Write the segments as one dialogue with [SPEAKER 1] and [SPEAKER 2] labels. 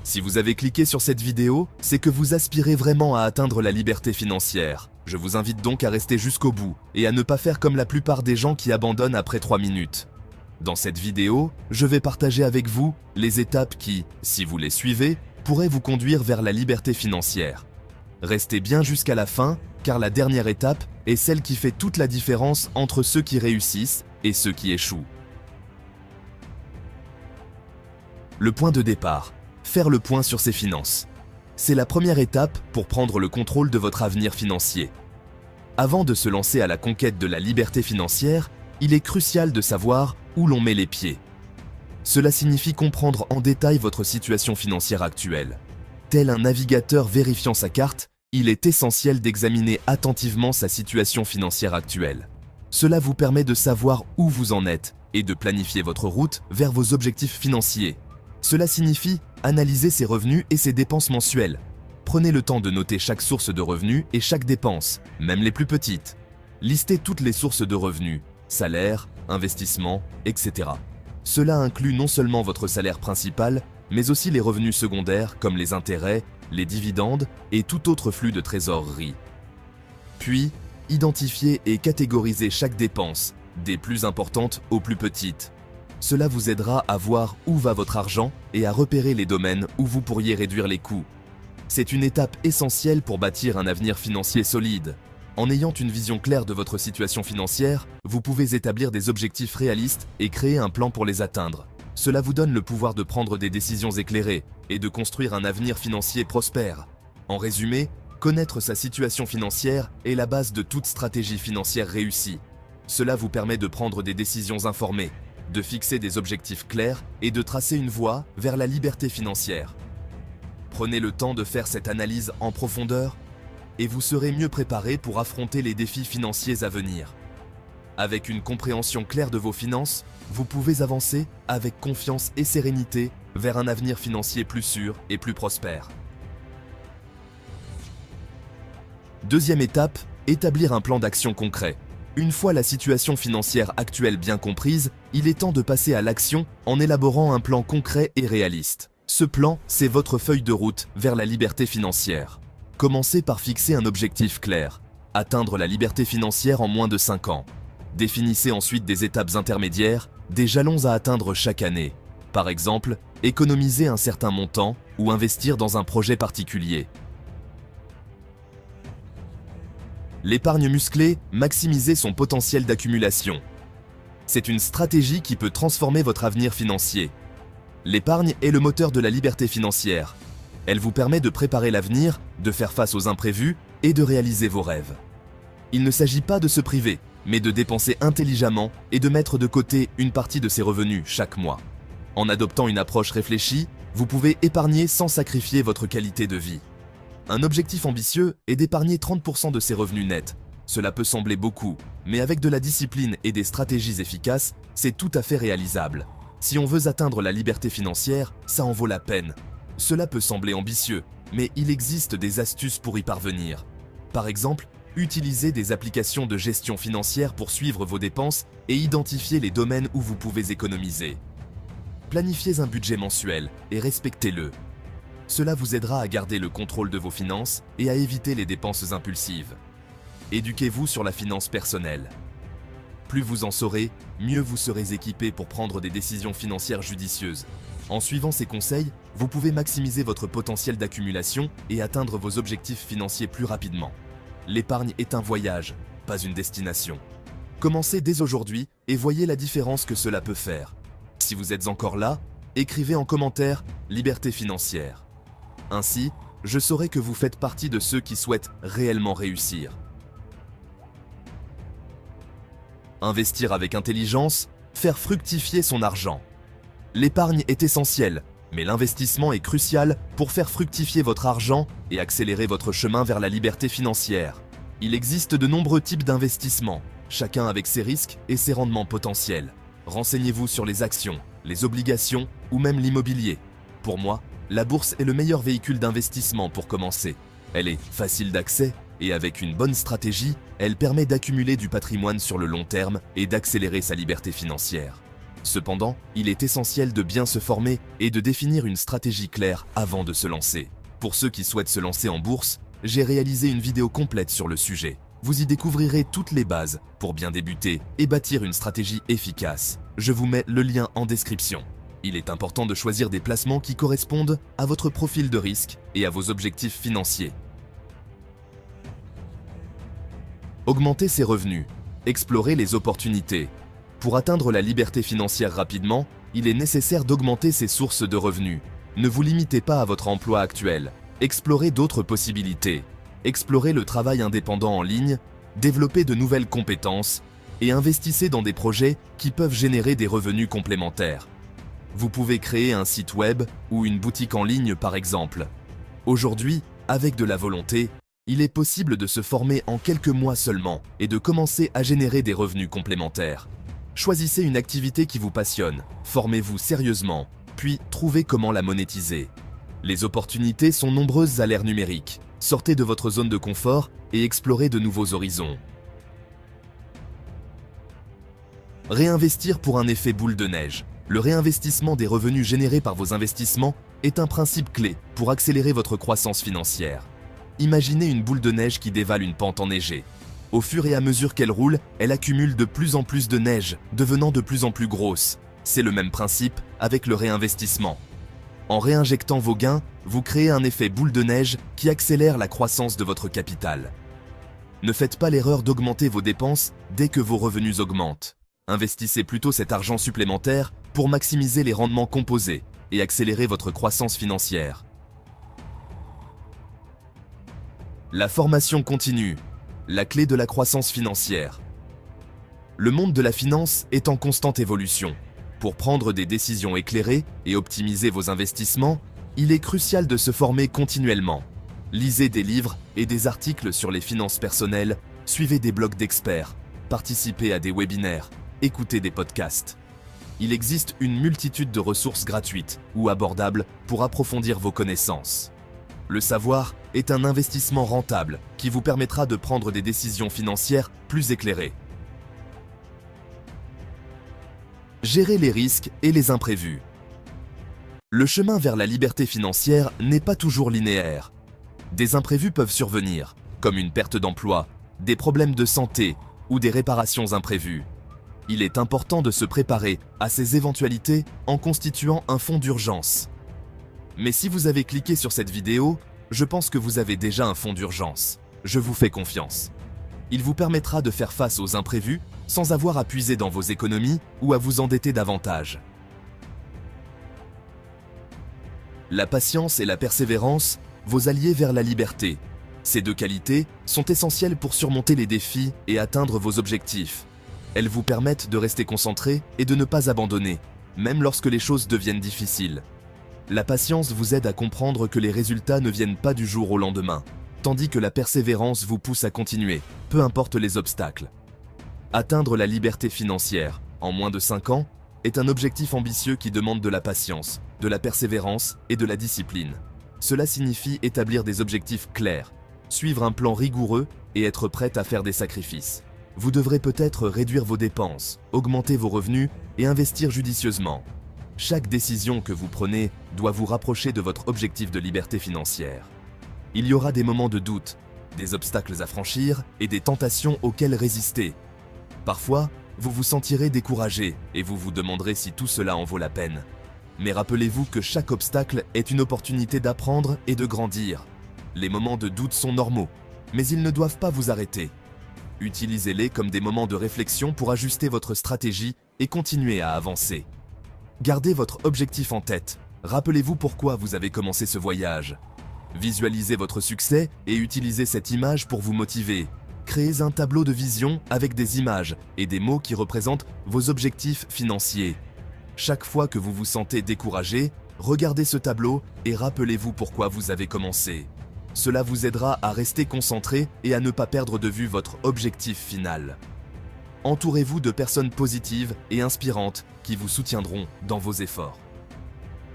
[SPEAKER 1] Si vous avez cliqué sur cette vidéo, c'est que vous aspirez vraiment à atteindre la liberté financière. Je vous invite donc à rester jusqu'au bout et à ne pas faire comme la plupart des gens qui abandonnent après 3 minutes. Dans cette vidéo, je vais partager avec vous les étapes qui, si vous les suivez, pourraient vous conduire vers la liberté financière. Restez bien jusqu'à la fin, car la dernière étape est celle qui fait toute la différence entre ceux qui réussissent et ceux qui échouent. Le point de départ. Faire le point sur ses finances. C'est la première étape pour prendre le contrôle de votre avenir financier. Avant de se lancer à la conquête de la liberté financière, il est crucial de savoir où l'on met les pieds. Cela signifie comprendre en détail votre situation financière actuelle. Tel un navigateur vérifiant sa carte, il est essentiel d'examiner attentivement sa situation financière actuelle. Cela vous permet de savoir où vous en êtes et de planifier votre route vers vos objectifs financiers. Cela signifie analyser ses revenus et ses dépenses mensuelles. Prenez le temps de noter chaque source de revenus et chaque dépense, même les plus petites. Listez toutes les sources de revenus, salaire, investissement, etc. Cela inclut non seulement votre salaire principal, mais aussi les revenus secondaires comme les intérêts, les dividendes et tout autre flux de trésorerie. Puis, identifiez et catégorisez chaque dépense, des plus importantes aux plus petites. Cela vous aidera à voir où va votre argent et à repérer les domaines où vous pourriez réduire les coûts. C'est une étape essentielle pour bâtir un avenir financier solide. En ayant une vision claire de votre situation financière, vous pouvez établir des objectifs réalistes et créer un plan pour les atteindre. Cela vous donne le pouvoir de prendre des décisions éclairées et de construire un avenir financier prospère. En résumé, connaître sa situation financière est la base de toute stratégie financière réussie. Cela vous permet de prendre des décisions informées, de fixer des objectifs clairs et de tracer une voie vers la liberté financière. Prenez le temps de faire cette analyse en profondeur et vous serez mieux préparé pour affronter les défis financiers à venir. Avec une compréhension claire de vos finances, vous pouvez avancer avec confiance et sérénité vers un avenir financier plus sûr et plus prospère. Deuxième étape, établir un plan d'action concret. Une fois la situation financière actuelle bien comprise, il est temps de passer à l'action en élaborant un plan concret et réaliste. Ce plan, c'est votre feuille de route vers la liberté financière. Commencez par fixer un objectif clair, atteindre la liberté financière en moins de 5 ans. Définissez ensuite des étapes intermédiaires, des jalons à atteindre chaque année. Par exemple, économiser un certain montant ou investir dans un projet particulier. L'épargne musclée, maximiser son potentiel d'accumulation. C'est une stratégie qui peut transformer votre avenir financier. L'épargne est le moteur de la liberté financière. Elle vous permet de préparer l'avenir, de faire face aux imprévus et de réaliser vos rêves. Il ne s'agit pas de se priver, mais de dépenser intelligemment et de mettre de côté une partie de ses revenus chaque mois. En adoptant une approche réfléchie, vous pouvez épargner sans sacrifier votre qualité de vie. Un objectif ambitieux est d'épargner 30% de ses revenus nets. Cela peut sembler beaucoup, mais avec de la discipline et des stratégies efficaces, c'est tout à fait réalisable. Si on veut atteindre la liberté financière, ça en vaut la peine. Cela peut sembler ambitieux, mais il existe des astuces pour y parvenir. Par exemple, utilisez des applications de gestion financière pour suivre vos dépenses et identifier les domaines où vous pouvez économiser. Planifiez un budget mensuel et respectez-le. Cela vous aidera à garder le contrôle de vos finances et à éviter les dépenses impulsives. Éduquez-vous sur la finance personnelle. Plus vous en saurez, mieux vous serez équipé pour prendre des décisions financières judicieuses. En suivant ces conseils, vous pouvez maximiser votre potentiel d'accumulation et atteindre vos objectifs financiers plus rapidement. L'épargne est un voyage, pas une destination. Commencez dès aujourd'hui et voyez la différence que cela peut faire. Si vous êtes encore là, écrivez en commentaire « Liberté financière ». Ainsi, je saurai que vous faites partie de ceux qui souhaitent réellement réussir. Investir avec intelligence, faire fructifier son argent. L'épargne est essentielle, mais l'investissement est crucial pour faire fructifier votre argent et accélérer votre chemin vers la liberté financière. Il existe de nombreux types d'investissements, chacun avec ses risques et ses rendements potentiels. Renseignez-vous sur les actions, les obligations ou même l'immobilier. Pour moi, la bourse est le meilleur véhicule d'investissement pour commencer. Elle est facile d'accès et avec une bonne stratégie, elle permet d'accumuler du patrimoine sur le long terme et d'accélérer sa liberté financière. Cependant, il est essentiel de bien se former et de définir une stratégie claire avant de se lancer. Pour ceux qui souhaitent se lancer en bourse, j'ai réalisé une vidéo complète sur le sujet. Vous y découvrirez toutes les bases pour bien débuter et bâtir une stratégie efficace. Je vous mets le lien en description. Il est important de choisir des placements qui correspondent à votre profil de risque et à vos objectifs financiers. Augmenter ses revenus. Explorer les opportunités. Pour atteindre la liberté financière rapidement, il est nécessaire d'augmenter ses sources de revenus. Ne vous limitez pas à votre emploi actuel. Explorez d'autres possibilités. Explorez le travail indépendant en ligne, développez de nouvelles compétences et investissez dans des projets qui peuvent générer des revenus complémentaires. Vous pouvez créer un site web ou une boutique en ligne par exemple. Aujourd'hui, avec de la volonté, il est possible de se former en quelques mois seulement et de commencer à générer des revenus complémentaires. Choisissez une activité qui vous passionne, formez-vous sérieusement, puis trouvez comment la monétiser. Les opportunités sont nombreuses à l'ère numérique. Sortez de votre zone de confort et explorez de nouveaux horizons. Réinvestir pour un effet boule de neige. Le réinvestissement des revenus générés par vos investissements est un principe clé pour accélérer votre croissance financière. Imaginez une boule de neige qui dévale une pente enneigée. Au fur et à mesure qu'elle roule, elle accumule de plus en plus de neige, devenant de plus en plus grosse. C'est le même principe avec le réinvestissement. En réinjectant vos gains, vous créez un effet boule de neige qui accélère la croissance de votre capital. Ne faites pas l'erreur d'augmenter vos dépenses dès que vos revenus augmentent. Investissez plutôt cet argent supplémentaire pour maximiser les rendements composés et accélérer votre croissance financière. La formation continue. La clé de la croissance financière. Le monde de la finance est en constante évolution. Pour prendre des décisions éclairées et optimiser vos investissements, il est crucial de se former continuellement. Lisez des livres et des articles sur les finances personnelles, suivez des blogs d'experts, participez à des webinaires, écoutez des podcasts. Il existe une multitude de ressources gratuites ou abordables pour approfondir vos connaissances. Le savoir est un investissement rentable qui vous permettra de prendre des décisions financières plus éclairées. Gérer les risques et les imprévus. Le chemin vers la liberté financière n'est pas toujours linéaire. Des imprévus peuvent survenir, comme une perte d'emploi, des problèmes de santé ou des réparations imprévues. Il est important de se préparer à ces éventualités en constituant un fonds d'urgence. Mais si vous avez cliqué sur cette vidéo, je pense que vous avez déjà un fonds d'urgence. Je vous fais confiance. Il vous permettra de faire face aux imprévus sans avoir à puiser dans vos économies ou à vous endetter davantage. La patience et la persévérance, vos alliés vers la liberté. Ces deux qualités sont essentielles pour surmonter les défis et atteindre vos objectifs. Elles vous permettent de rester concentré et de ne pas abandonner, même lorsque les choses deviennent difficiles. La patience vous aide à comprendre que les résultats ne viennent pas du jour au lendemain, tandis que la persévérance vous pousse à continuer, peu importe les obstacles. Atteindre la liberté financière en moins de 5 ans est un objectif ambitieux qui demande de la patience, de la persévérance et de la discipline. Cela signifie établir des objectifs clairs, suivre un plan rigoureux et être prêt à faire des sacrifices. Vous devrez peut-être réduire vos dépenses, augmenter vos revenus et investir judicieusement. Chaque décision que vous prenez doit vous rapprocher de votre objectif de liberté financière. Il y aura des moments de doute, des obstacles à franchir et des tentations auxquelles résister. Parfois, vous vous sentirez découragé et vous vous demanderez si tout cela en vaut la peine. Mais rappelez-vous que chaque obstacle est une opportunité d'apprendre et de grandir. Les moments de doute sont normaux, mais ils ne doivent pas vous arrêter. Utilisez-les comme des moments de réflexion pour ajuster votre stratégie et continuer à avancer. Gardez votre objectif en tête. Rappelez-vous pourquoi vous avez commencé ce voyage. Visualisez votre succès et utilisez cette image pour vous motiver. Créez un tableau de vision avec des images et des mots qui représentent vos objectifs financiers. Chaque fois que vous vous sentez découragé, regardez ce tableau et rappelez-vous pourquoi vous avez commencé. Cela vous aidera à rester concentré et à ne pas perdre de vue votre objectif final. Entourez-vous de personnes positives et inspirantes qui vous soutiendront dans vos efforts.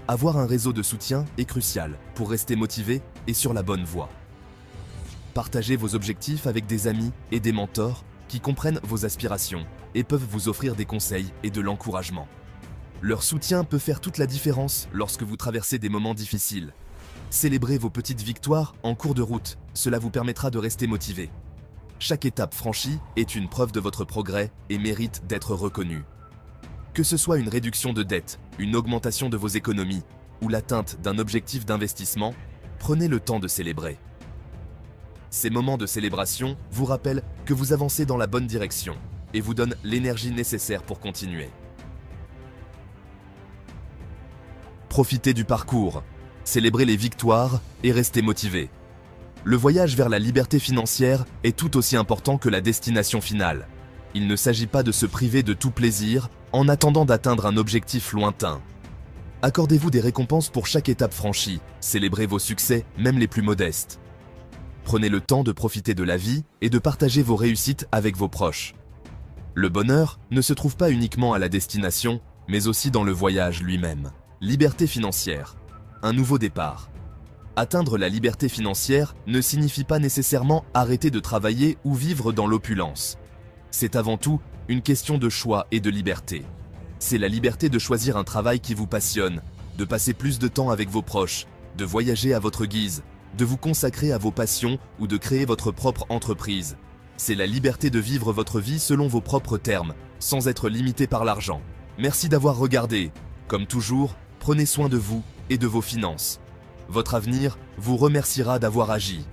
[SPEAKER 1] Avoir un réseau de soutien est crucial pour rester motivé et sur la bonne voie. Partagez vos objectifs avec des amis et des mentors qui comprennent vos aspirations et peuvent vous offrir des conseils et de l'encouragement. Leur soutien peut faire toute la différence lorsque vous traversez des moments difficiles. Célébrez vos petites victoires en cours de route, cela vous permettra de rester motivé. Chaque étape franchie est une preuve de votre progrès et mérite d'être reconnue. Que ce soit une réduction de dette, une augmentation de vos économies ou l'atteinte d'un objectif d'investissement, prenez le temps de célébrer. Ces moments de célébration vous rappellent que vous avancez dans la bonne direction et vous donnent l'énergie nécessaire pour continuer. Profitez du parcours, célébrez les victoires et restez motivé. Le voyage vers la liberté financière est tout aussi important que la destination finale. Il ne s'agit pas de se priver de tout plaisir en attendant d'atteindre un objectif lointain. Accordez-vous des récompenses pour chaque étape franchie, célébrez vos succès, même les plus modestes. Prenez le temps de profiter de la vie et de partager vos réussites avec vos proches. Le bonheur ne se trouve pas uniquement à la destination, mais aussi dans le voyage lui-même. Liberté financière. Un nouveau départ. Atteindre la liberté financière ne signifie pas nécessairement arrêter de travailler ou vivre dans l'opulence. C'est avant tout une question de choix et de liberté. C'est la liberté de choisir un travail qui vous passionne, de passer plus de temps avec vos proches, de voyager à votre guise, de vous consacrer à vos passions ou de créer votre propre entreprise. C'est la liberté de vivre votre vie selon vos propres termes, sans être limité par l'argent. Merci d'avoir regardé. Comme toujours, prenez soin de vous et de vos finances. Votre avenir vous remerciera d'avoir agi.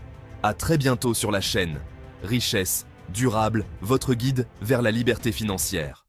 [SPEAKER 1] À très bientôt sur la chaîne Richesse Durable, votre guide vers la liberté financière.